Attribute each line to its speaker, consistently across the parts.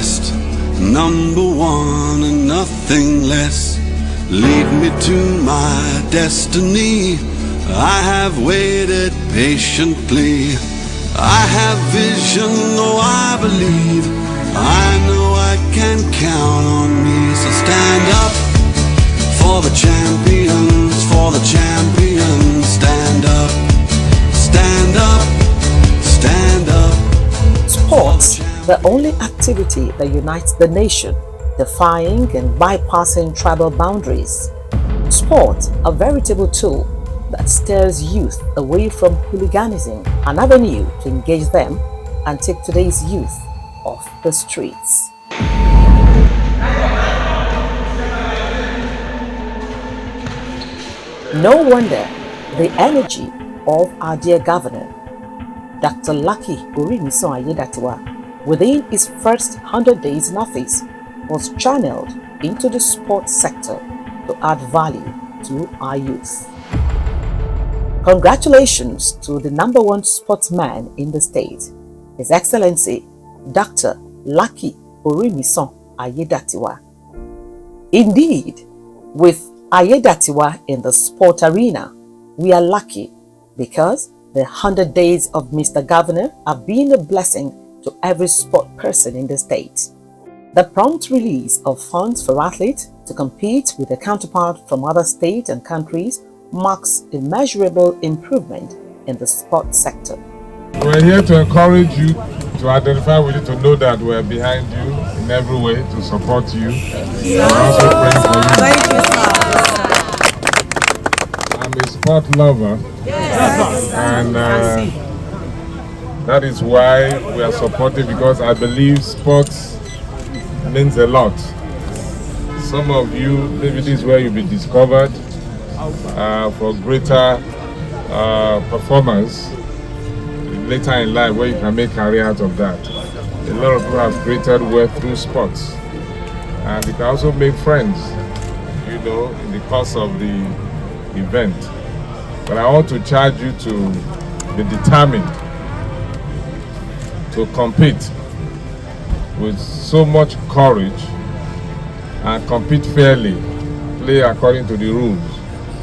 Speaker 1: best, number one and nothing less. Lead me to my destiny. I have waited patiently. I have vision, oh I believe. I know I can count on me. So stand up for the champions, for the champions. Stand up, stand up, stand up.
Speaker 2: Sports, the only activity that unites the nation, defying and bypassing tribal boundaries. Sport, a veritable tool that steers youth away from hooliganism, an avenue to engage them and take today's youth off the streets. No wonder the energy of our dear governor, Dr. Lucky Aiyedatiwa, within his first 100 days in office, was channeled into the sports sector to add value to our youth. Congratulations to the #1 sportsman in the state, His Excellency Dr. Lucky Aiyedatiwa. Indeed, with Aiyedatiwa in the sport arena, we are lucky because the 100 days of Mr. Governor have been a blessing to every sport person in the state. The prompt release of funds for athletes to compete with their counterpart from other states and countries marks a measurable improvement in the sports sector.
Speaker 3: We're here to encourage you, to identify with you, to know that we're behind you in every way, to support you. We're also praying for you.
Speaker 4: Thank you, sir.
Speaker 3: I'm a sport lover, and that is why we are supportive, because I believe sports means a lot. Some of you, maybe this is where you'll be discovered for greater performance later in life, where you can make career out of that. A lot of people have created wealth through sports, and you can also make friends, you know, in the course of the event. But I want to charge you to be determined to compete with so much courage and compete fairly, play according to the rules.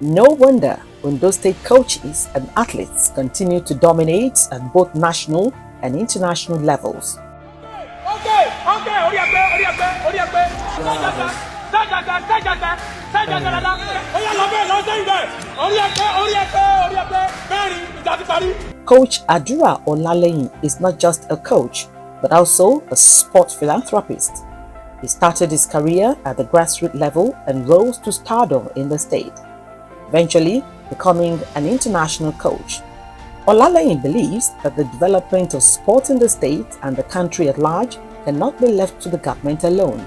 Speaker 2: No wonder Ondo State coaches and athletes continue to dominate at both national and international levels. Coach Adura Olaleyin is not just a coach, but also a sport philanthropist. He started his career at the grassroots level and rose to stardom in the state, eventually becoming an international coach. Olaleyin believes that the development of sport in the state and the country at large cannot be left to the government alone.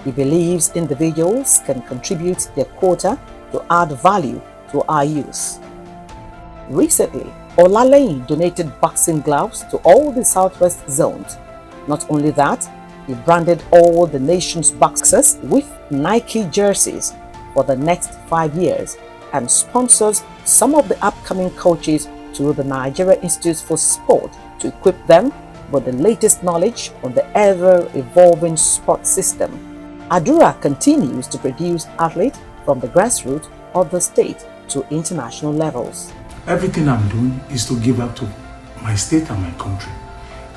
Speaker 2: He believes individuals can contribute their quota to add value to our youth. Recently, Olaleyin donated boxing gloves to all the Southwest zones. Not only that, he branded all the nation's boxers with Nike jerseys for the next 5 years and sponsors some of the upcoming coaches to the Nigeria Institute for Sport to equip them with the latest knowledge on the ever-evolving sport system. Adura continues to produce athletes from the grassroots of the state to international levels.
Speaker 5: Everything I'm doing is to give back to my state and my country,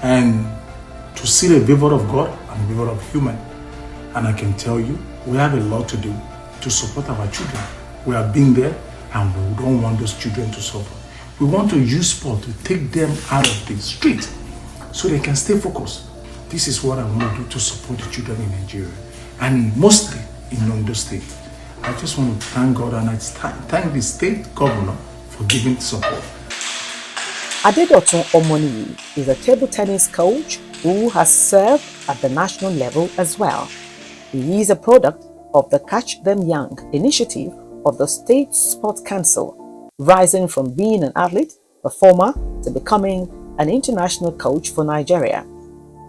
Speaker 5: and to see the favor of God and the favor of human. And I can tell you, we have a lot to do to support our children. We have been there, and we don't want those children to suffer. We want to use sport to take them out of the street so they can stay focused. This is what I want to do to support the children in Nigeria, and mostly in Ondo State. I just want to thank God, and I thank the state governor for giving support.
Speaker 2: Adedotun Omoniyi is a table tennis coach who has served at the national level as well. He is a product of the Catch Them Young initiative of the State Sports Council, rising from being an athlete, performer, to becoming an international coach for Nigeria.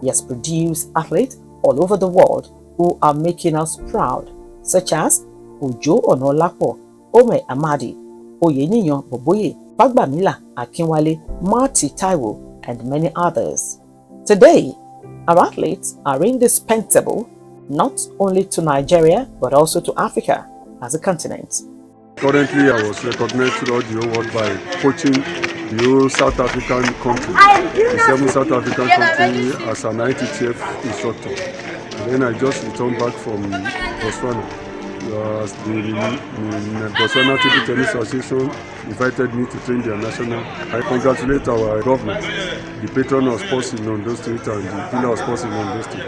Speaker 2: He has produced athletes all over the world who are making us proud, such as Ojo Onolapo, Ome Amadi, Oyeniyan Boboye, Fagbamila Akinwale, Marty Taiwo, and many others. Today, Our athletes are indispensable not only to Nigeria but also to Africa as a continent.
Speaker 4: Currently, I was recognized throughout the whole world by coaching the whole South African country, the 7 South African country, as an ITTF instructor. And then I just returned back from Botswana. As the Botswana Table Tennis Association invited me to train their national. I congratulate our government, the patron of sports in Ondo State and the pillar of sports in Ondo State.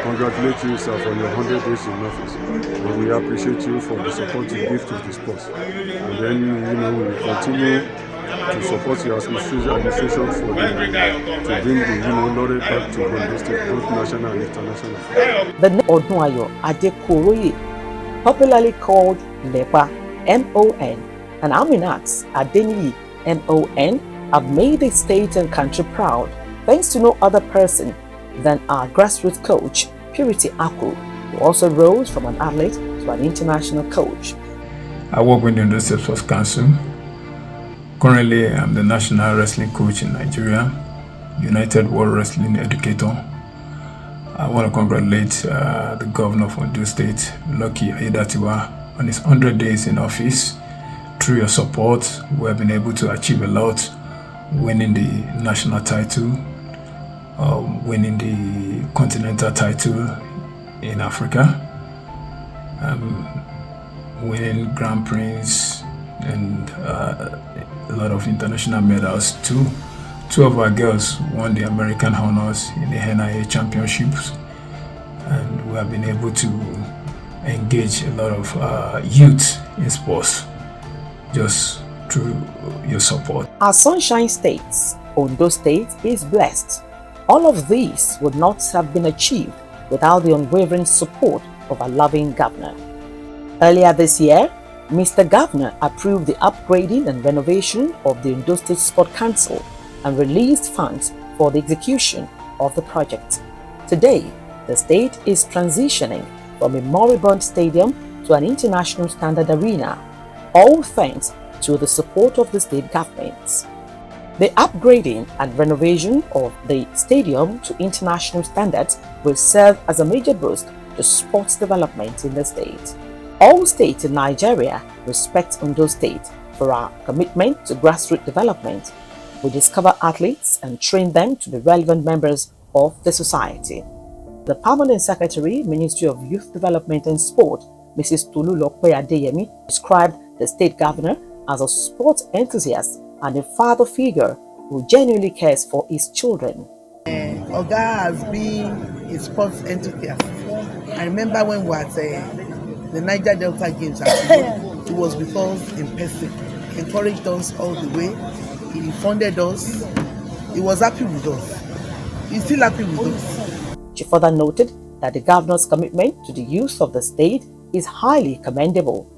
Speaker 4: Congratulate you, sir, for your 100 days in office. And we appreciate you for the support you give to the sports. And then, we will continue to support your administration for to bring the laurel back to Ondo State, both national and international.
Speaker 2: The name Odunayo Adekoroye, popularly called Lepa, M.O.N., and Aminat Adenike, M.O.N., have made the state and country proud, thanks to no other person than our grassroots coach, Purity Aku, who also rose from an athlete to an international coach.
Speaker 6: I work with the Ondo State Sports Council. Currently, I'm the national wrestling coach in Nigeria, United World Wrestling Educator. I want to congratulate the governor of Ondo State, Lucky Aiyedatiwa, on his 100 days in office. Through your support, we have been able to achieve a lot, winning the national title, winning the continental title in Africa, winning Grand Prix and a lot of international medals too. 2 of our girls won the American honors in the NIA championships, and we have been able to engage a lot of youth in sports just through your support.
Speaker 2: Our Sunshine States, Ondo State, is blessed. All of these would not have been achieved without the unwavering support of our loving governor. Earlier this year, Mr. Governor approved the upgrading and renovation of the Ondo State Sport Council and released funds for the execution of the project. Today, the state is transitioning from a moribund stadium to an international standard arena, all thanks to the support of the state government. The upgrading and renovation of the stadium to international standards will serve as a major boost to sports development in the state. All states in Nigeria respect Ondo State for our commitment to grassroots development. We discover athletes and train them to be relevant members of the society. The Permanent Secretary, Ministry of Youth Development and Sport, Mrs. Tolulope Adeyemi, described the state governor as a sports enthusiast and a father figure who genuinely cares for his children.
Speaker 7: Oga has been a sports enthusiast. I remember when we were at the Niger Delta Games, he was with us in person. He encouraged us all the way. He funded us. He was happy with us. He's still happy with us.
Speaker 2: She further noted that the governor's commitment to the youth of the state is highly commendable,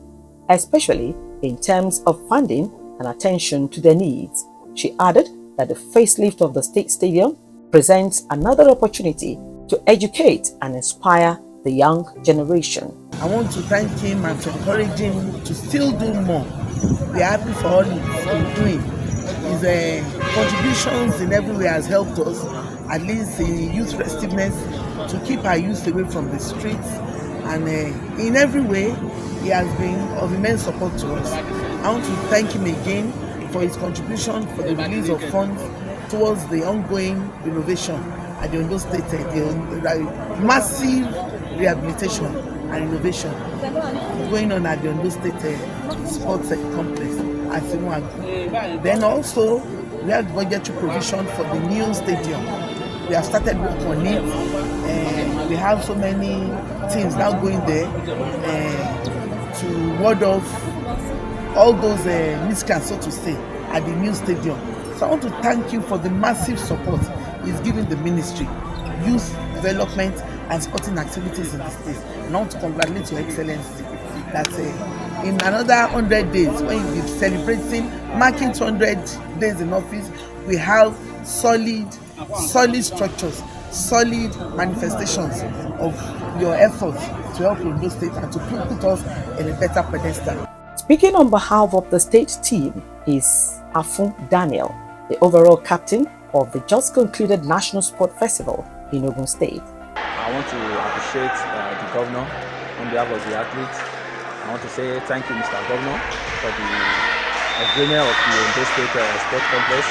Speaker 2: especially in terms of funding and attention to their needs. She added that the facelift of the state stadium presents another opportunity to educate and inspire the young generation.
Speaker 7: I want to thank him and to encourage him to still do more. We are happy for all he's been doing. His contributions in every way has helped us, at least in youth restiveness, to keep our youth away from the streets. And in every way, he has been of immense support to us. I want to thank him again for his contribution for the release of funds towards the ongoing renovation at the Ondo State, the massive rehabilitation and renovation going on at the Ondo State Sports Complex at Simuagu. Then also, we have budgetary provision for the new stadium. We have started work on it, and we have so many teams now going there to ward off all those miscreants, so to say, at the new stadium. So I want to thank you for the massive support he's giving the ministry, youth development and sporting activities in the state. And I want to congratulate Your Excellency that in another 100 days, when you'll be celebrating, marking 200 days in office, we have solid structures, solid manifestations of your efforts to help Ondo State and to put us in a better pedestal.
Speaker 2: Speaking on behalf of the state team is Afun Daniel, the overall captain of the just concluded National Sport Festival in Ogun State.
Speaker 8: I want to appreciate the governor on behalf of the athletes. I want to say thank you, Mr. Governor, for the agreement of the Ondo State Sports Complex.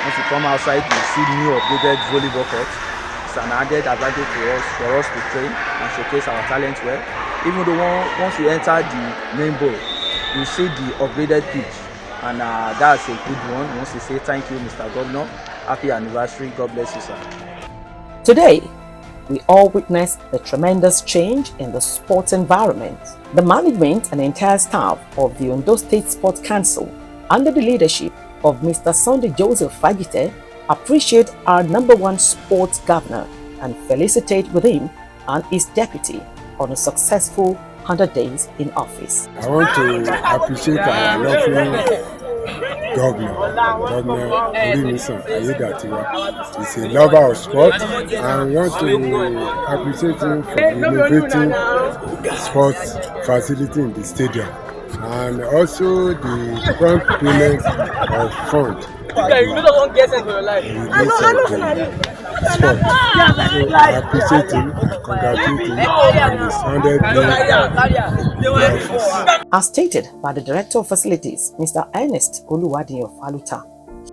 Speaker 8: Once you come outside, you see new upgraded volleyball court. It's an added advantage for us to train and showcase our talents well. Even though once you enter the main bowl, you see the upgraded pitch, and that's a good one. I want to say thank you, Mr. Governor. Happy anniversary. God bless you, sir.
Speaker 2: Today, we all witnessed the tremendous change in the sports environment. The management and entire staff of the Ondo State Sports Council, under the leadership of Mr. Sunday Joseph Fagite, appreciate our #1 sports governor and felicitate with him and his deputy on a successful 100 days in office.
Speaker 9: I want to appreciate our lovely Governor Aiyedatiwa. He's a lover of sport, and I want to appreciate him for innovating sports facility in the stadium, and also the prompt payment of funds. I appreciate him, congratulate him on his 100 days.
Speaker 2: As stated by the Director of Facilities, Mr. Ernest Oluwadiyan Faluta,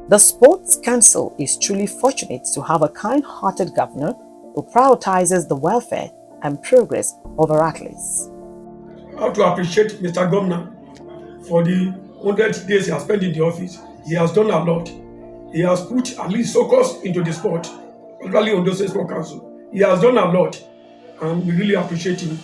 Speaker 2: the Sports Council is truly fortunate to have a kind-hearted governor who prioritizes the welfare and progress of our athletes.
Speaker 10: I want to appreciate Mr. Governor for the 100 days he has spent in the office. He has done a lot. He has put at least focus into the sport, particularly on the Sports Council. He has done a lot, and we really appreciate him.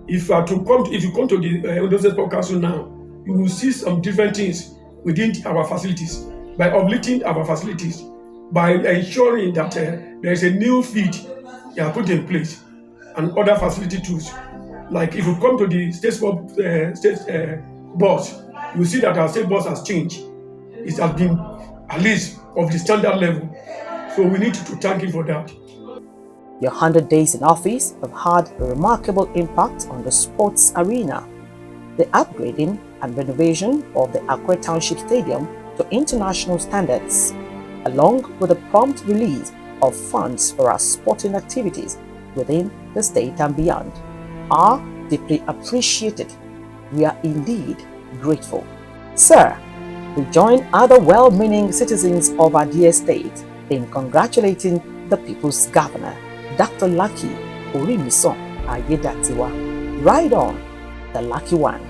Speaker 10: If you come to the Ondo State Sports Council now, you will see some different things within our facilities, by uplifting our facilities, by ensuring that there is a new feed they are put in place, and other facility tools. Like if you come to the state bus, you will see that our state bus has changed. It has been at least of the standard level. So we need to thank him for that.
Speaker 2: Your 100 days in office have had a remarkable impact on the sports arena. The upgrading and renovation of the Akure Township Stadium to international standards, along with the prompt release of funds for our sporting activities within the state and beyond, are deeply appreciated. We are indeed grateful. Sir, we join other well-meaning citizens of our dear state in congratulating the people's governor, Dr. Lucky Orimison Aiyedatiwa. Ride on, the lucky one.